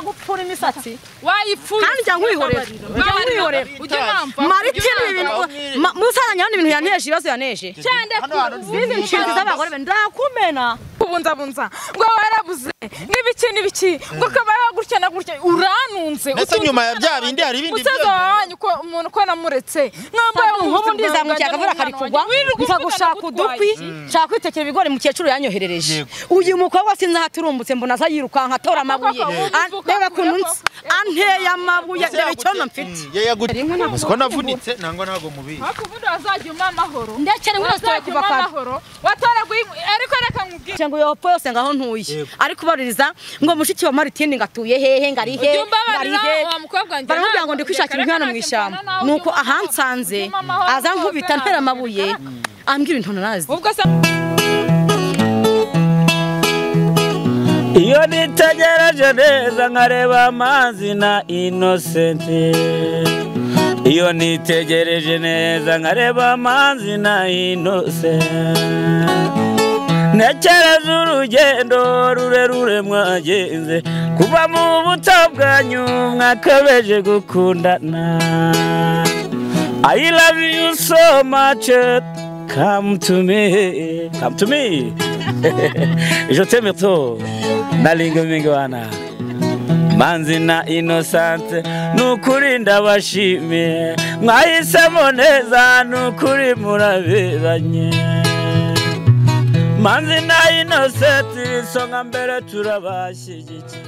nagupfura imisatsi wayipfuye kandi jya nkwihorera Maritini ibintu musaranya hano ibintu yaneje ibibazo yaneje cyane bizi inshinzi z'abagore ndakumena kubunza ngo warabuze n'ibiki ngo ukaba gutya na gutya uranunze ndetse nyuma ya bya bindi hari ibindi musaza wanyu ko umuntu ko namuretse mwambaye nk'ubu ndizamukiye akavura kari kugwa mfa gushaka udukwi nshaka kwitekera ibigori mukecuru yanyoherereje uyu mukobwa sinzi haturumbutse mbona aza yirukanka atora amabuye reba kuntu anteye amabuye reba icyono mfite musiko navunitse nangwa nago mubizi akuvuda azajya amahoro ndekere ngo stoye kuva kwa wataraguye ariko reka nkubwire ngo yo pose ngaho ntuye ariko baririza ngo mushiki wa Maritini ngatuye hehe ngari he baramubwira ngo ndi kwishakira inkwano mu ishyamba nuko ahansanze aza nkubita ntera amabuye ambwira intono nazi ubwo iyo nitegereje neza nkareba Manzi na Innocente iyo nitegereje neza nkareba Manzi na Innocente nekereza urugendo rurerure mwagenze kuva mu buto bwanyu mwakabeje gukundana I love you so much come to me je t'aime trop nalinga mingi wana Manzi na Innocente nukuri ndabashimiye mwahisemo neza nukuri muraberanye Manzi na Innocente songa mbere turabashyigikiye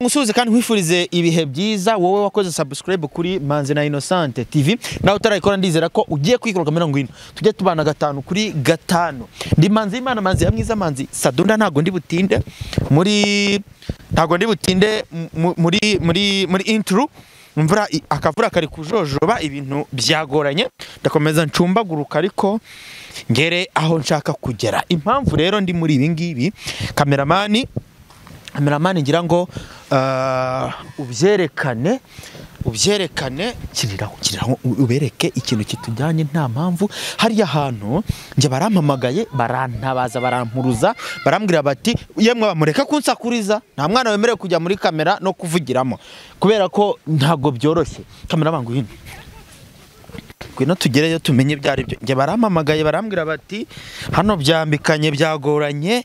musuze kandi nkwifurize ibihe byiza wowe wakoze subscribe kuri Manzi na Innocente TV nawe utarayikora ndizera ko ugiye kwikoroka 40 tujye tubana 5 kuri 5 ndi Manzi Imana Manzi hamwiza Manzi Sadunda ntago ndi butinde muri intro mvura akavura kari kujojoba ibintu byagoranye ndakomeza ncumbaguruka ariko ngere aho nshaka kugera impamvu rero ndi muri ibi ngibi kameramani ngira ngo ubyerekane kiriraho ubereke ikintu kitujyanye nta mpamvu hariya hantu nje barampamagaye barantabaza barampuruza barambwira bati yemwe bamureka kunsakuriza nta mwana wemerewe kujya muri kamera no kuvugiramo kubera ko ntago byoroshye kamera bangu hino kwino tugereyo tumenye byari byo nje barampamagaye barambwira bati hano byambikanye byagoranye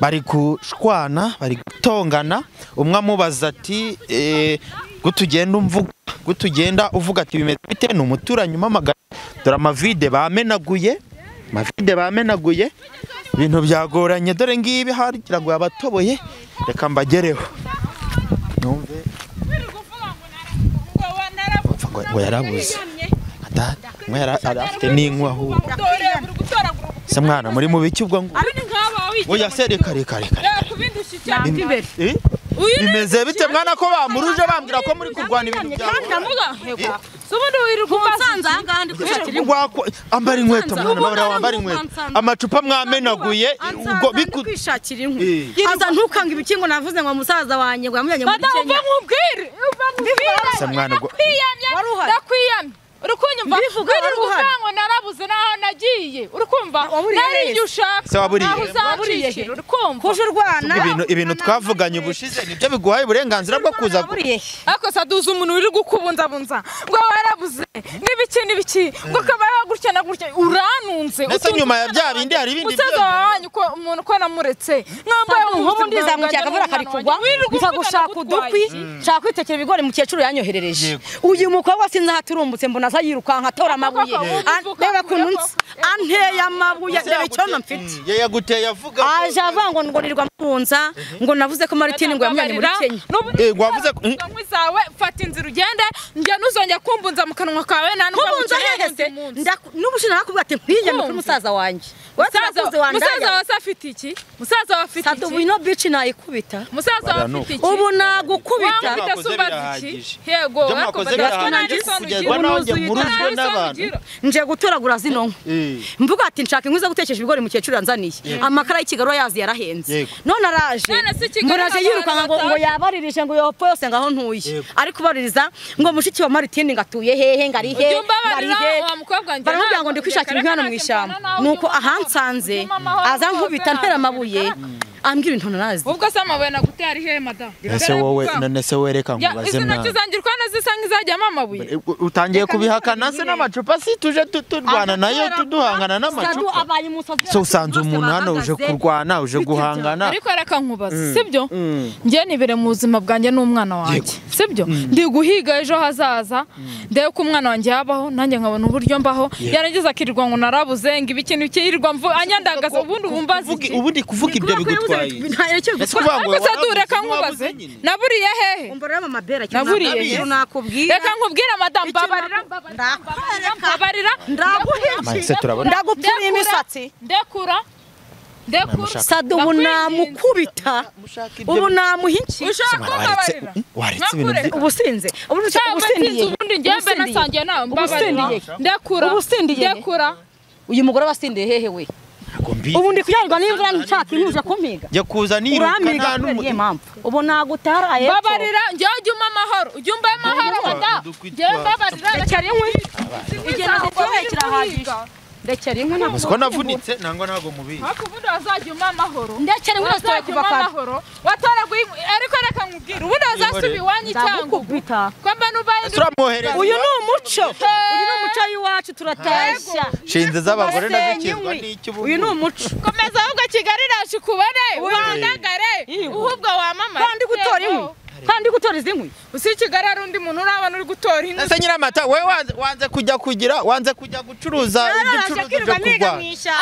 bari kushwana bari gutongana umwe amubaza ati gutugenda uvuga ati bimeze bite n'umuturanyi umamagara dore amavide bamenaguye ibintu byagoranye dore ngibi harigira ngo abatoboye reka mbagereho numve ngo yarabuze afite n'inkwa aho se mwana muri mu biki ubwo ngo oya sere kare bimeze bite mwana ko bamuruje bambwira ko muri kurwana ibintu byawe subundi wiruka umusanza ngandi kwishakira ambara inkweto mwana nabara wambara inkweto amacupa mwamenaguye ubwo kwishakira inkwi aza ntukanga ibikingo navuze ngo musaza wanye ngo yamujyanye muri Kenya se mwana ubwo ndakwiyamye urukunyumva ngo narabuze naho nagiye urukumva nari ushaka se waburiye urukumva kuje urwana ibintu twavuganye ubushize nibyo biguhaye uburenganzira bwo kuza ako saduza umuntu uri gukubunzabunza ngo warabuze n'ibiki ngo ukaba gutya na gutya uranunze ndetse nyuma ya bya bindi hari ibindi musaza wanyu ko umuntu ko namuretse mwambaye nk'ubu ndizamukiye akavura kari kugwa mfa gushaka udukwi nshaka kwitekera ibigori mukecuru yanyoherereje uyu mukobwa sinzi haturumbutse mbona aza yirukanka atora amabuye reba kuntu anteye amabuye reba icyono mfite yaguteye avuga aje avango ngo nirirwa mpunza ngo navuze ko Maritini ngo yamujyanye muri Kenya ngo wavuze nkwizawe fata inzira ugende njye nuzongera kumbunza mu kanwa kawe kubunza hehese n'ubushina nakubwira ati nkwiyame kuri musaza wanjye musaza wase afite iki musaza wafite iki ubu ino bici nayikubita musaza wafite iki ubu nagukubita yego wakoze muruzwe n'abantu nje gutoragura zino mvuga ati nshaka inkwi zo gutekesha ibigori mukecuru yanzaniye amakara y'ikigaro yazi yarahenze none araje mbona yirukanka ngo yabaririje ngo yopo yose ngaho ntuye ariko baririza ngo mushiki wa Maritini ngatuye hehe ngari he baramubwira ngo ndi kwishakira inkwano mu ishyamba nuko ahansanze aza nkubita ntera amabuye ambwira intono nazi ubwo se amabuye naguteye ari he madam ese wowe none se wereka nkubaze izi ntoki zanjye urwana zisanga izajyamo amabuye utangiye kubihakana se n'amacupa si tuje turwana nayo tuduhangana n'amacupa so usanze umuntu hano uje kurwana uje guhangana ariko reka nkubaze sibyo njye nibere mu buzima bwanjye n'umwana wanjye sibyo ndi guhiga ejo hazaza ndebe ko umwana wanjye yabaho nanjye nkabona uburyo mbaho yarangiza akirirwa ngo narabuze ngo ikintu kirirwa anyandagaza ubundi wumbaze ubundi kuvuga ibyo bigutwaye ariko se dureka nkubaze naburiye hehe naburiye nakubwira reka nkubwire madam babarira ndagupfura imisatsi ndekura Sadu ubu namukubita ubu namuhinki ushaka kubabarira waretse ibintu ubusinze ubundi njye nasangiye nawe mbabarira ndekura uyu mugore wasindiye hehe we ubu ndi kuyarwa n'imvura nshaka inkuje kumpiga jya kuza niruka nta n'umwe ubu nagutaraye babarira njye ujyuma amahoro ujyumba amahoro wada njye mbabarira cyari inkwi igenda gitohekira hagije ndekera inkwi ntabwo ko navunitse nangwa nago mubizi ariko ubundi wazajyuma amahoro ndekera inkwi zitoye kuva amahoro wataraguye ariko reka nkubwira ubundi wazasubi wanyi cyangwa kwamba nubaye uyu ni umuco w'iwacu turatashya shinze z'abagore nazikizwa n'iki uyu ni umuco komeza ahubwo Kigali rashi kubone wandagare uhubwo wamamaye kandi gutora izi nkwi usi Kigali ari undi muntu urabana uri gutora inkwi ese nyiramata we wanze kujya gucuruza ibyo ucuruza byo kugwa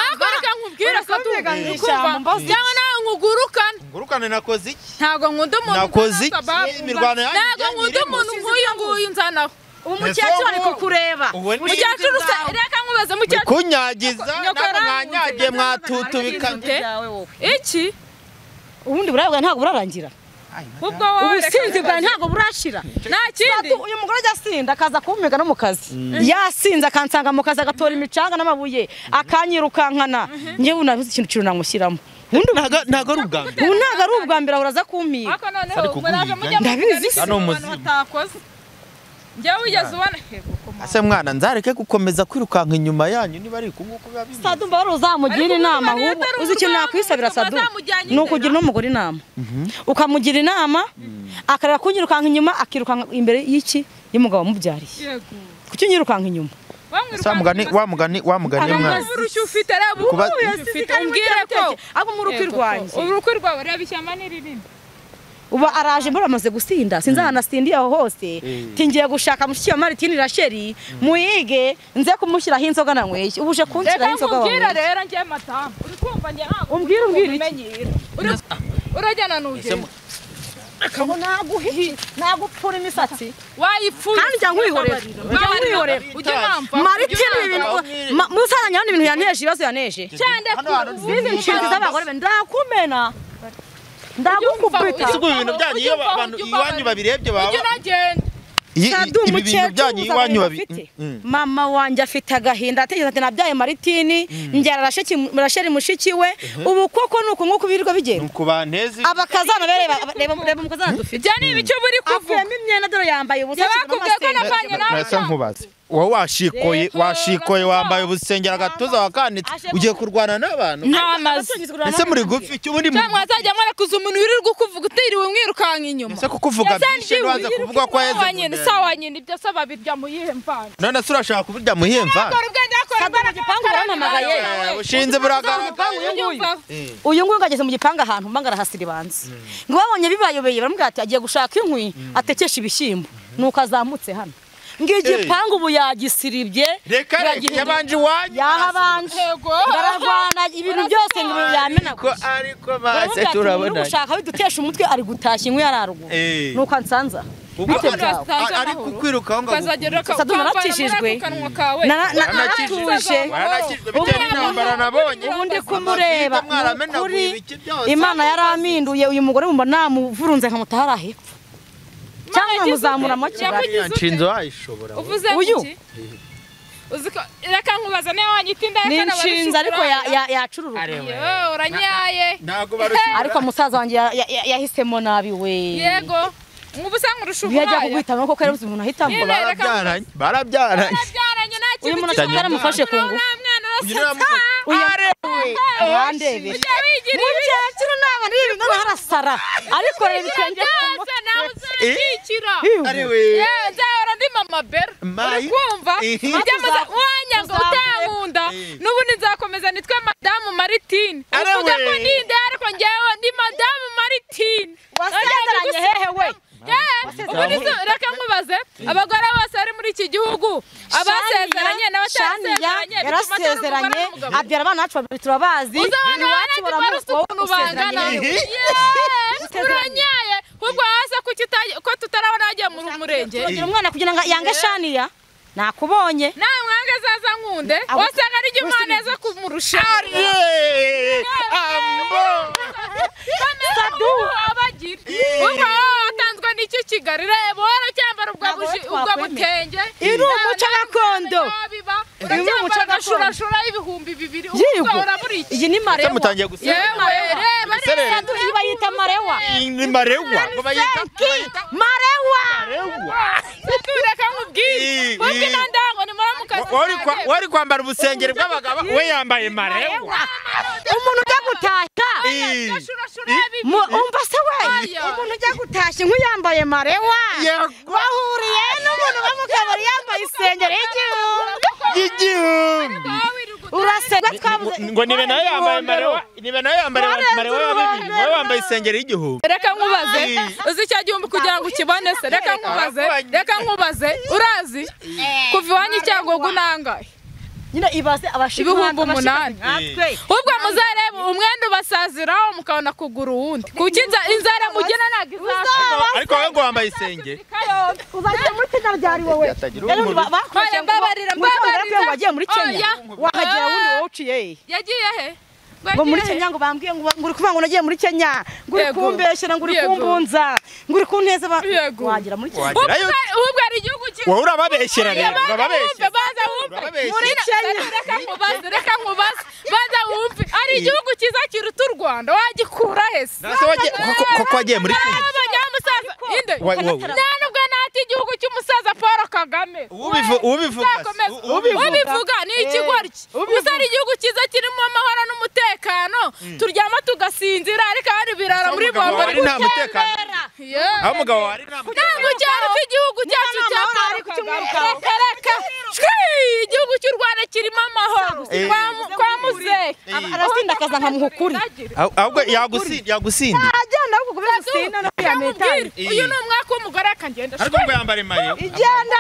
ariko reka nkubwire ko tukumva cyangwa nawe ngurukane nakoze iki ntago nkunda umuntu nakoze iki imirwano yanjye ntago nkunda umuntu nk'uyu nzanaho umukecuru ari kukureba umukecuru reka nkubaze umukecuru kunyagiza namwanyagiye mwatutubikanye iki ubundi burabwa ntago burarangira ubwo ubusinzi bwawe ntago burashira nta kindi uyu mugore ajya asinda akaza kumpiga no mu kazi yasinze akansanga mu kazi agatora imicanga n'amabuye akanyirukankana njye ubu nabuze ikintu kintu namushyiramo ntago ari ubwa mbere ubu ntago ari ubwa mbere uraza kumpiga ndabizi njye wigeze ubona ase mwana nzareke gukomeza kwirukanka inyuma yanyu niba ari kunguko biba bimeze Sadu mba uzamugira inama ahubwo uzi ikintu nakwisabira Sadu ni ukugira n'umugore inama ukamugira inama akareka kunyirukanka inyuma akirukanka imbere y'iki y'umugabo wamubyariye kuki unyirukanka inyuma wa mugani mwana urushyu ufite reba umbwire ko abo mu ruki rwanjye uruki rwawe reba ishyamba ni rinini uba araje mbona amaze gusinda sinzi ahantu asindiye aho hose tingiye gushaka mushiki wa Maritini Rasheli muyige nze kumushyiraho inzoga nanyweye ubuje kunshyiraho inzoga wawe umbwira rero njye matamu uri kumva njye ntabwo umbwira urajyana n'uje akabo nagupfura imisatsi wayipfuye kandi njya nkwihorera ujye mpamvu Maritini ibintu musaranya ibintu yaneje ibibazo yaneje cyane bizi inshinzi z'abagore ndakumena ndagukubita isuku ibintu byanyu iyo abantu iwanyu babirebye baba ibi bintu byanyu iwanyu babifite mama wanjye afite agahinda ategeza ati nabyaye Maritini njyara Rasheli mushiki we ubu koko nuko nkuko birirwa bigenda nuko banteze abakazana reba mukazana dufite cyane ibice buri kuvuga imyenda dore yambaye ubusa bakubwiye ko napanye nawe nkubaze wowe washikoye wambaye ubusengera gatuza wakanitse ugiye kurwana n'abantu ntamaze ese muri gufi icyo ubundi cyangwa azajya mwarakuza umuntu wirirwa kuvuga utiriwe umwirukanka inyuma ese kukuvuga byinshi nwaza kuvuga ko yeze wanyine sawa nyine ibyo saba birya muyihe mvana none se urashaka kubirya muyihe mvana mu gipangu baramamagaye ushinze buraga uyu nguyu ngageze mu gipangu ahantu mbangara hasiri banze ngo babonye bibayobeye baramubwira ati agiye gushaka inkwi atekesha ibishyimbo nuko azamutse hano ngigipangu ubu yagisiribye yabanje iwanyu yahabanje gararwana ibintu byose ngo yamena ariko base turabona ushaka bidutesha umutwe ari gutashya inkwi yararugo nuko ansanza ari kukwirukaho ngo Sadu naratishijwe naratuje bitera intambara nabonye ubundi kumureba kuri Imana yaraminduye uyu mugore mumba namuvurunze nkamutahara hepfo cyangwa muzamura Kigali nshinzo wayishobora uvuze iki uziko reka nkubaza niyo wanyitinda yakana nishinza ariko yacururuka uranyaye ntago barushye ariko musaza wanjye yahisemo nabi we yego nkubusanga urushubuye yajya kugwitamo ko kare umuntu ahitamo barabyaranye nacyo uyu muntu ataramufashe ku ngufu Wandebe mukecuru naba nibi ngo harasara ariko reba ikenge nzahora ndi mama bera urikumva byamaze wanyanga utankunda n'ubundi nzakomeza nitwe madamu Maritine uvuga ko ninde ariko njyewe ndi madamu Maritine wasezeranye hehe we reka nkubaze abagore bose bari muri iki gihugu abasezeranye n'abatasezeranye yarasezeranye abyara abana bacu babiri turabazi iwacu baramukuntu bangana uranyaye ubwo hasa ko tutarabona ajya mu murenge kugira umwana kugira ngo yange shaniya nakubonye nawe mwange zaza nkunde wasanga ari Jumaneza kumurusha Sadu abagira ubwo atanzwe n'iki Kigali rebo cyambara ubwo butenge iri umuco gakondo iri umuco gashurashura ibihumbi 2 ubwo muri iki iyi ni marewa mutangiye gusema reba Sadu iba yita marewa ni marewa marewa tureka nkubwire ubwo nandango ni muramukazi wari kwambara ubusengeri bw'abagabo we yambaye marewa umuntu ujya gutashya umva se we umuntu ujya gutashya nk'uyambaye marewa wahuriye n'umuntu w'umugabo yambaye isengeri y'igihumbi urasega twavuze ngo nibe nayo yambaye marewa wowe wambaye isengeri y'igihumbi reka nkubaze uzi icyo gihumbi kugira ngo ukibone se reka nkubaze urazi kuva iwanyu cyangwa gunangaye nyine ibaze ibihumbi 8 ubwo muzareba umwenda ubasaziraho mukabona kugura uwundi kuki inzara mugena nagizaza ariko wowe ngo wambaye isengeri uzajya muri Kenya ryari wowe mbabarira wagiye muri Kenya wahagera wundi wowe uciye yagiye he ngo muri Kenya ngo bambwiye ngo uri kuvuga ngo nagiye muri Kenya ngo uri kumbeshyira ngo uri kumbunza ngo uri kunteza wagira muri Kenya ubwo ari igihugu wowe urababeshyira rero urababeshyira baza wumve muri Kenya reka nkubaze baza wumve ari igihugu cyiza kiruta u Rwanda wagikura hese koko wagiye muri Kenya abanyamusaza inde nubwo nati igihugu cy'umusaza Paul Kagame ubivuga ni ikigoryi usari igihugu cyiza kirimo amahoro n'umutekano turyama tugasinzira ariko hari birara muri bombo nta mutekano aho mugabo wari ntabwo cyari ko igihugu cyacu cyakareka igihugu cy'u Rwanda kirimo amahoro kwa muzehe arasinda akaza nkamuhukuri ahubwo yagusinda agenda kugubira sina no yametani uyu ni umwaka w'umugore akagenda ariko ngo yambare mayo igenda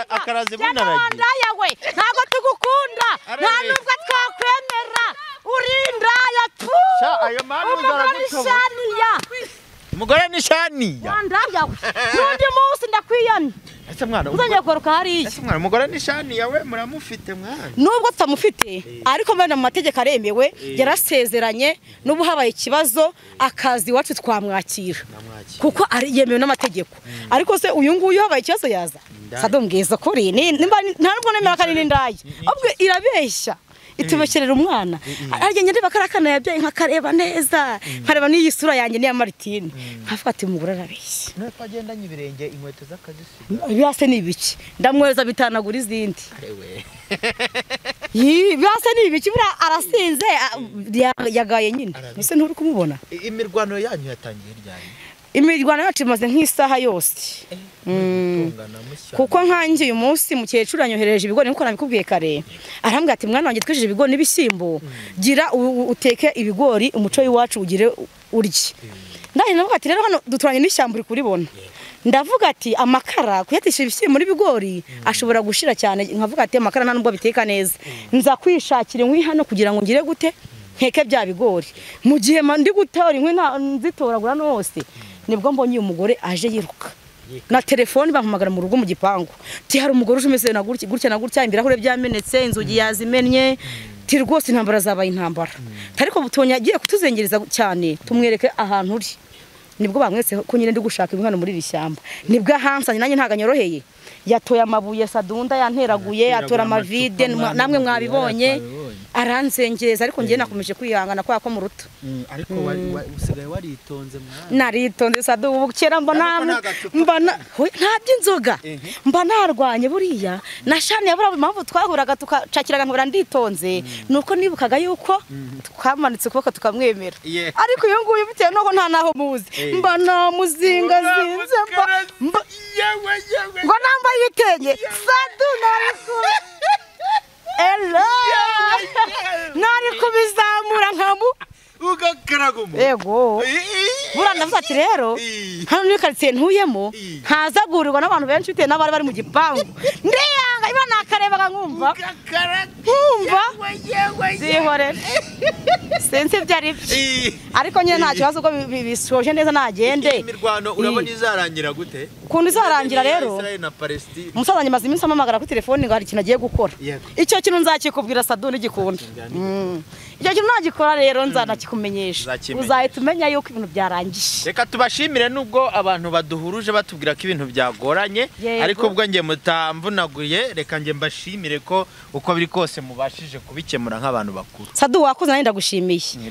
akarazi bunaragiye yawe ntago tugukunda nta nubwo twakwemera urindaya tu ayo manu uzaragutoba umugore ni shaniya wandayawe n'undi munsi ndakwiyana ese mwana uzongera kugaruka hariya ese mwana umugore ni shaniya we muramufite mwana nubwo tutamufite ariko mbona mu mategeko aremewe yarasezeranye n'ubu habaye ikibazo akazi iwacu twamwakira kuko yemewe n'amategeko ariko se uyu nguyu habaye ikibazo yaza Sado mbwiza kuri nta nubwo nemera ko ari n'indaya ahubwo irabeshya itubesherera umwana agenge ndeba karakana yabyaye nkakareba neza nkareba n'iyi sura yanjye niya Maritine nkavuga ati umugore arabeshya twagendanye ibirenge inkweto z'akazi byase ni ibiki ndamwereza bitanagura izindi byase ni ibiki bura arasinze yagaye nyine ese nturi kumubona imirwano yanyu yatangiye ryari imirwano yacu imaze nk'isaha yose kuko nkangiye uyu munsi mukecuru anyohereje ibigori nkuko nabikubwiye kare arambwira ati mwana wanjye twishije ibigori n'ibishyimbo gira uteke ibigori umuco w'iwacu ugire urye ndaje navuga ati rero hano duturanye n'ishyamba uri kuribona ndavuga ati amakara kuyatisha ibishyimbo n'ibigori ashobora gushira cyane nkavuga ati amakara nta nubwo biteka neza nza kwishakira inkwi hano kugira ngo ngire gute nkeke bya bigori mu gihe ndi gutora inkwi nzitoragura hose nibwo mbonye umugore aje yiruka na telefone bampamagara mu rugo mu gipangu ti hari umugore ujumeze na gutya na gutya imbirahure byamenetse inzugi yazimennye ti rwose intambara zabaye intambara ariko butonya agiye kutuzengereza cyane tumwereke ahantu uri nibwo bamwese ko nyine ndi gushaka imwana muri rishyamba nibwo ahansanye nanjye ntaga nyoroheye yatoye amabuye Sadunda yanteraguye atora amavide namwe mwabibonye aranzengereza ariko ngiye nakomeje kwihangana kwa ko mu ruto ariko usigaye waritonze mwana naritonze Sadu ubu kera mbona nta by'inzoga mba narwanye buriya nashani yabura impamvu twahuraga tukacakiraga nkora nditonze nuko nibukaga yuko twamanitse ukuboko tukamwemera ariko iyo nguyu bitewe nuko nta naho muzi mba namuzinga zinze ngo nambaye ibitenge Sadu nari kubizamura nkamu ugakaragumo yego bura ndavuga ati rero hano ni quartier ntuyemo ntazagurirwa n'abantu benshi bitewe n'abari bari mu gipangu ndiyanga iba nakarebaga nkumva zihorera sense byari ariko nyine nta kibazo ko bisoje neza nagende imirwano urabona izarangira gute kuntu izarangira rero umusaza nyamaze iminsi amamagara kuri telefone ngo hari ikintu agiye gukora icyo kintu nzakikubwira Sadu n'igikunda icyo kintu nagikora rero nzanakikumenyesha uzahita umenya yuko ibintu byarangiye reka tubashimire nubwo abantu baduhuruje batubwira ko ibintu byagoranye ariko ubwo ngiye mutamvunaguye reka ngiye mbashimire ko uko biri kose mubashije kubikemura nk'abantu bakuru Sadu wakoze nandi ndagushimiye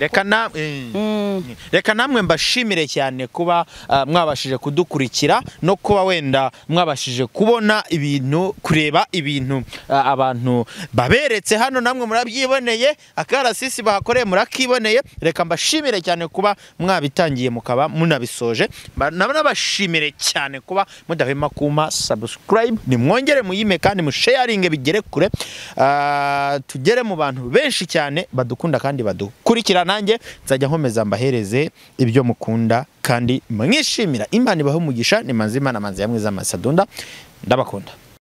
reka namwe mbashimire cyane kuba mwabashije kudukurikira no kuba wenda mwabashije kubona ibintu kureba ibintu abantu baberetse hano namwe murabyiboneye akarasisi bahakoreye murakiboneye reka mbashimire cyane kuba mwabitangiye mukaba munabisoje nabashimire cyane kuba mudahwema kuma subscribe nimwongere muyime kandi musharinge bigere kure tugere mu bantu benshi cyane badukunda kandi badukurikira nanjye nzajya nkomeza mbahereze ibyo mukunda kandi mwishimira Imana ibahe umugisha ni Manzi Imana Manzi yamwiza Masadunda ndabakunda